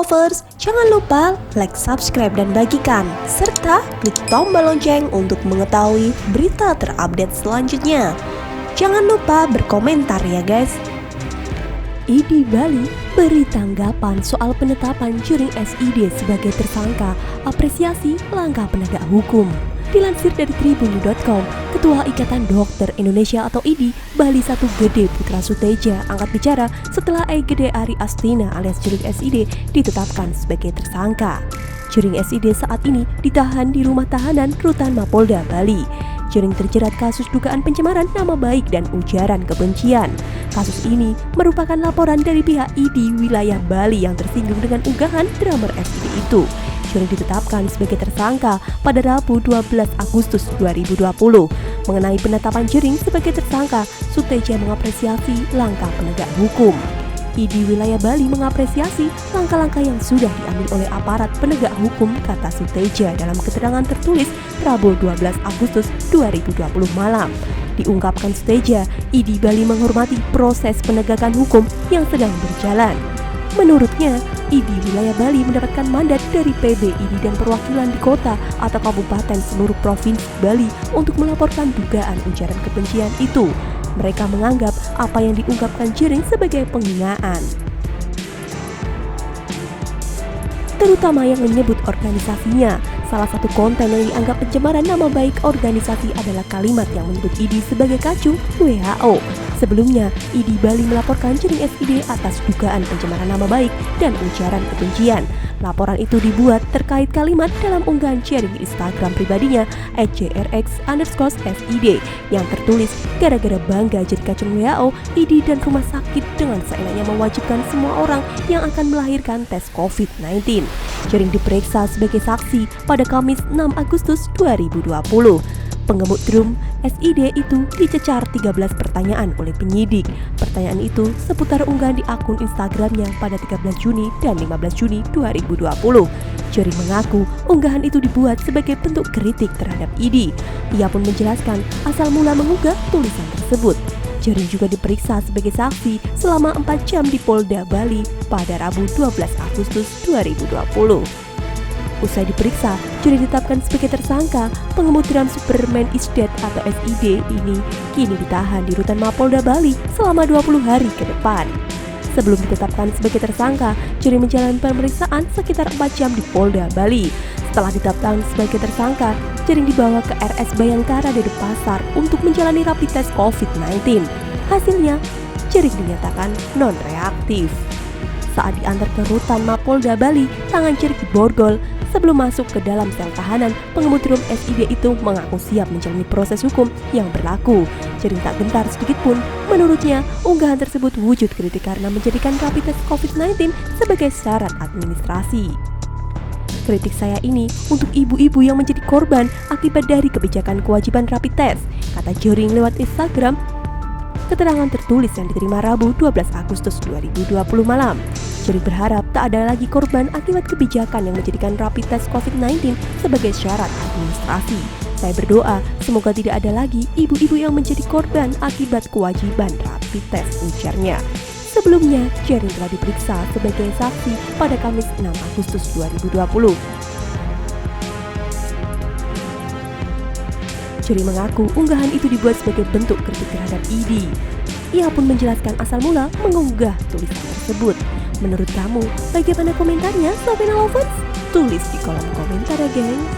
Lovers, jangan lupa like, subscribe, dan bagikan, serta klik tombol lonceng untuk mengetahui berita terupdate selanjutnya. Jangan lupa berkomentar ya guys. ID Bali beri tanggapan soal penetapan Jering SID sebagai tersangka, apresiasi langkah penegak hukum. Dilansir dari tribun.com, Ketua Ikatan Dokter Indonesia atau IDI Bali 1 Gede Putra Suteja angkat bicara setelah Gede Ari Astina alias Jering SID ditetapkan sebagai tersangka. Jering SID saat ini ditahan di rumah tahanan Rutan Mapolda Bali. Jering terjerat kasus dugaan pencemaran nama baik dan ujaran kebencian. Kasus ini merupakan laporan dari pihak IDI wilayah Bali yang tersinggung dengan unggahan drummer SID itu. Jering ditetapkan sebagai tersangka pada Rabu 12 Agustus 2020. Mengenai penetapan Jering sebagai tersangka, Suteja mengapresiasi langkah penegak hukum. IDI wilayah Bali mengapresiasi langkah-langkah yang sudah diambil oleh aparat penegak hukum, kata Suteja dalam keterangan tertulis Rabu 12 Agustus 2020 malam. Diungkapkan Suteja, IDI Bali menghormati proses penegakan hukum yang sedang berjalan. Menurutnya, IDI wilayah Bali mendapatkan mandat dari PB IDI dan perwakilan di kota atau kabupaten seluruh provinsi Bali untuk melaporkan dugaan ujaran kebencian itu. Mereka menganggap apa yang diungkapkan Jering sebagai penghinaan, terutama yang menyebut organisasinya. Salah satu konten yang dianggap pencemaran nama baik organisasi adalah kalimat yang menyebut IDI sebagai kacung WHO. Sebelumnya, IDI Bali melaporkan Jering SID atas dugaan pencemaran nama baik dan ujaran kebencian. Laporan itu dibuat terkait kalimat dalam unggahan Jering di Instagram pribadinya @jrx_SID yang tertulis, gara-gara bangga jadi kacung WHO, IDI dan rumah sakit dengan seenaknya mewajibkan semua orang yang akan melahirkan tes COVID-19. Jering diperiksa sebagai saksi pada Kamis 6 Agustus 2020. Pengemudi drum SID itu dicecar 13 pertanyaan oleh penyidik. Pertanyaan itu seputar unggahan di akun Instagramnya pada 13 Juni dan 15 Juni 2020. Jering mengaku unggahan itu dibuat sebagai bentuk kritik terhadap IDI. Ia pun menjelaskan asal mula mengunggah tulisan tersebut. Jering juga diperiksa sebagai saksi selama 4 jam di Polda Bali pada Rabu 12 Agustus 2020. Usai diperiksa, Jering ditetapkan sebagai tersangka. Pengemudi drum Superman is Dead atau SID ini kini ditahan di Rutan Mapolda Bali selama 20 hari ke depan. Sebelum ditetapkan sebagai tersangka, Jering menjalani pemeriksaan sekitar 4 jam di Polda Bali. Setelah ditetapkan sebagai tersangka, Jering dibawa ke RS Bayangkara Denpasar untuk menjalani rapid test COVID-19. Hasilnya, Jering dinyatakan non-reaktif. Saat diantar ke Rutan Mapolda Bali, tangan Jering diborgol. Sebelum masuk ke dalam sel tahanan, pengemudi drum SID itu mengaku siap menjalani proses hukum yang berlaku. Jering tak gentar sedikit pun. Menurutnya, unggahan tersebut wujud kritik karena menjadikan rapid test COVID-19 sebagai syarat administrasi. Kritik saya ini untuk ibu-ibu yang menjadi korban akibat dari kebijakan kewajiban rapid test, kata Jering lewat Instagram. Keterangan tertulis yang diterima Rabu 12 Agustus 2020 malam. Jering berharap tak ada lagi korban akibat kebijakan yang menjadikan rapid test COVID-19 sebagai syarat administrasi. Saya berdoa semoga tidak ada lagi ibu-ibu yang menjadi korban akibat kewajiban rapid test, ujarnya. Sebelumnya, Jering telah diperiksa sebagai saksi pada Kamis 6 Agustus 2020. Jering mengaku unggahan itu dibuat sebagai bentuk kritik terhadap IDI. Ia pun menjelaskan asal mula mengunggah tulisan tersebut. Menurut kamu, bagaimana komentarnya, Lovers? Tulis di kolom komentar ya, gengs.